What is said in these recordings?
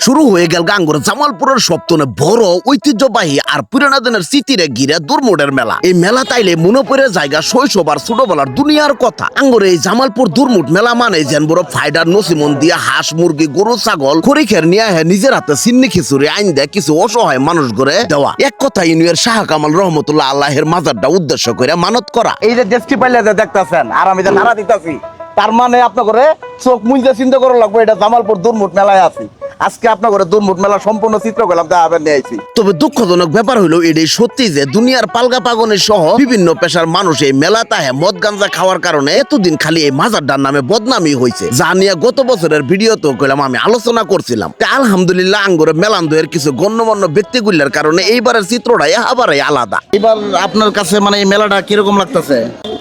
শুরু হয়ে গেল গাঙ্গুর জামালপুরের সপ্তনে বড় ঐতিহ্যবাহী আর পুরানা দিনের স্মৃতিরে ঘিরে দুর্মুটের মেলা। এই মেলা তাইলে মনে পড়ে জায়গা শৈশব আর ছোটবেলার দুনিয়ার কথা। আঙ্গুর এই জামালপুর দুর্মুট মেলা মানে যেন বড় ফাইডার নসিমন দিয়ে হাঁস মুরগি গরু ছাগল খরিখের নিয়ে নিজের হাতে সিন্নি খিচুড়ি আইন দেয় কিছু অসহায় মানুষ করে দেওয়া। এক কথা ইনুয়ের শাহ কামাল রহমতুল্লাহ আল্লাহের মাজারটা উদ্দেশ্য করে মানত করা। এই যে দেশটি পাইলে দেখতেছেন আর আমি যে নাড়া দিতেছি, তার মানে আপনার করে চোখ মুঞ্জে চিন্তা করা লাগবে এটা জামালপুর দুর্মুট মেলায় আছি। আজকে আপনার করে দুর্মুট মেলা সম্পূর্ণ চিত্র গেলাম দেখাবেন নিয়ে আইছি। তবে দুঃখজনক ব্যাপার হলো এটাই সত্যি যে দুনিয়ার পালগা পাগনের সহ বিভিন্ন পেশার মানুষ এই মেলা তাহে মদ গাঞ্জা খাওয়ার কারণে এতদিন খালি এই মাজারটার নামে বদনামি হয়েছে, যা নিয়ে গত বছরের ভিডিওতেও কইলাম আমি আলোচনা করছিলাম। আলহামদুলিল্লাহ আঙ্গুরে মেলান্দয়ের কিছু গণ্যমান্য ব্যক্তিগুলোর কারণে এইবারের চিত্রটাই আবারই আলাদা। এবার আপনার কাছে মানে এই মেলাটা কিরকম লাগতেছে?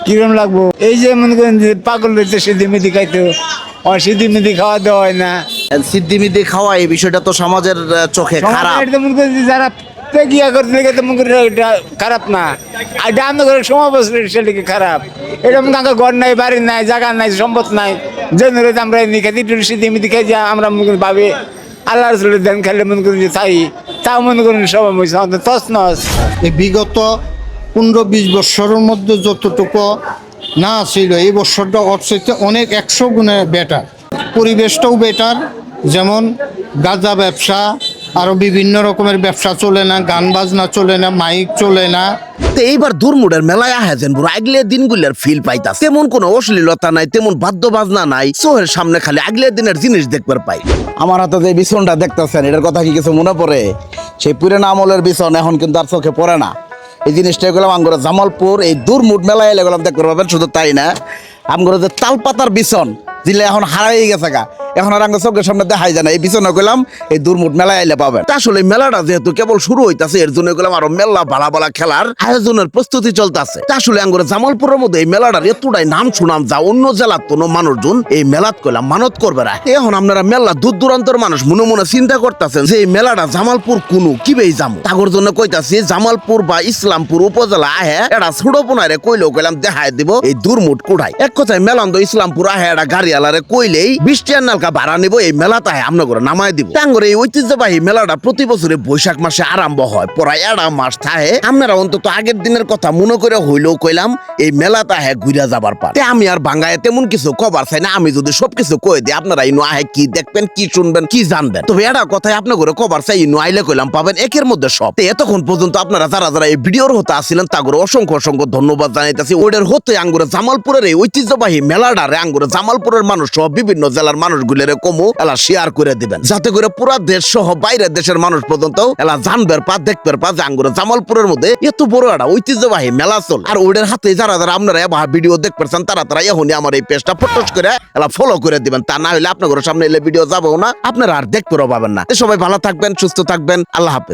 কিরম লাগবো? এই যে মনে করেন যে পাগল রয়েছে সিদ্ধি মিধি খাইতো, সিদ্ধি মিধি খাওয়া দেওয়া হয় না। সিদ্ধি মিদ্ধি খাওয়া এই বিষয়টা তো সমাজের চোখে খারাপ। মনে করেন যারা গিয়া করতে গেছে মনে করেন এটা খারাপ না, আর এটা আমরা করে সমাবেশ সেটাকে খারাপ। এটা মনে করেন ঘর নাই, বাড়ি নাই, জায়গা নাই, সম্পদ নাই, যে আমরা এমনি খাই সিদ্ধি মিধি খাই যে আমরা মনে করেন ভাবি আল্লাহ রসুলের দেন খেলে মনে করেন যে তাই তাও মনে করেন সব তস নস। এই বিগত 15-20 বছরের মধ্যে যতটুকু না ছিল এই বছরটা অর্থে অনেক 100 গুণে বেটার। পরিবেশটাও বেটার, যেমন গাঁজা ব্যবসা আরো বিভিন্ন রকমের ব্যবসা চলে না, গান বাজনা চলে না, মাইক চলে না। এইবার দুর্মুটের মেলায় আহেছেন পুরো আগলে দিনগুলোর ফিল পাইতাছে। তেমন কোনো অশ্লীলতা নাই, তেমন বাদ্য বাজনা নাই, চোখের সামনে খালি আগলে দিনের জিনিস দেখবার পাই। আমার হাতে যে বিছনটা দেখতেছেন এটার কথা কি কিছু মনে পড়ে? সেই পুরানো আমলের বিছন এখন কিন্তু আর চোখে পড়ে না। এই জিনিসটা গেলাম আঙ্গুরা জামালপুর এই দুর্মুট মেলায় এলে গেলাম দেখতে পাবেন। শুধু তাই না, আমগুলো যে তালপাতার বিছন দিলে এখন হারাই গেছে গা, এখন আর আঙ্গুর চোখের সামনে দেখাই যায় না। এই বিছনে গেলাম এই দুর্মুট মেলায় এলে পাবেন। আসলে মেলাটা যেহেতু কেবল শুরু হইতাছে এর জন্য গেলাম আরো মেলা ভালা ভালা খেলার আয়োজনের প্রস্তুতি চলতেছে। আসলে আঙ্গুরে জামালপুরের মধ্যে এই মেলাটার এতটাই নাম শুনাম যা অন্য জেলার কোনো মানুষজন এই মেলাত কইলাম মানত করবে না। এখন আপনারা মেলা দূর দূরান্তর মানুষ মনে মনে চিন্তা করতেছেন যে এই মেলাটা জামালপুর কোনো কিবেই যাবো। তাগর জন্য কইতাছি জামালপুর বা ইসলামপুর উপজেলা আহে এটা ছোট পোনারে কইলেও কইলাম দেখায় দিব এই দুর্মুট কোড়াই। এক কথায় মেলান্দ ইসলামপুর আহে এটা গাড়িওয়ালারে কইলেই 20 টাকা নালকা ভাড়া নিব, এই মেলাতে আমরা করে নামাই দিব। টাঙ্গরে এই ঐতিহ্যবাহী মেলাটা প্রতি বছরে বৈশাখ মাসে আরম্ভ হয়, প্রায় 1.5 মাস থাকে। আপনারা অন্তত আগের দিনের কথা মনে করে হইলেও কইলাম এই মেলাতে আহে ঘুরে যাবার পার। আমি আর বাঙ্গায় তেমন কিছু কবার চাই না, আমি যদি সবকিছু কই দিই আপনারা ইনু আহে কি দেখবেন, কি শুনবেন, কি জানবেন। তবে এটা কথায় আপনার করে কবার চাই ইনু আইলে কইলাম পাবেন একের মধ্যে সব। এতক্ষণ পর্যন্ত আপনারা যারা যারা এই ভিডিওর হতে আসছিলেন তাগরে অসংখ্য অসংখ্য ধন্যবাদ জানাইতেছি। ওদের হতে আঙ্গুরে জামালপুরের এই ঐতিহ্যবাহী মেলাটারে আঙ্গুরে জামালপুরের মানুষ সহ বিভিন্ন জেলার মানুষগুলোর কমু এলা শেয়ার করে দিবেন, যাতে করে পুরা দেশ সহ বাইরের দেশের মানুষ পর্যন্ত এলা জানবের পা দেখবের পা যে আঙ্গুরে জামালপুরের মধ্যে এত বড় একটা ঐতিহ্যবাহী মেলা চল। আর ওদের হাতে যারা যারা আপনারা ভিডিও দেখবেন তারা তারা এখনই আমার এই পেজটা ফটোস করে এলা ফলো করে দিবেন। তা না হলে আপনার সামনে এলে ভিডিও যাবো না, আপনারা আর দেখতে পাবেন না। সবাই ভালো থাকবেন, সুস্থ থাকবেন, আল্লাহ হাফেজ।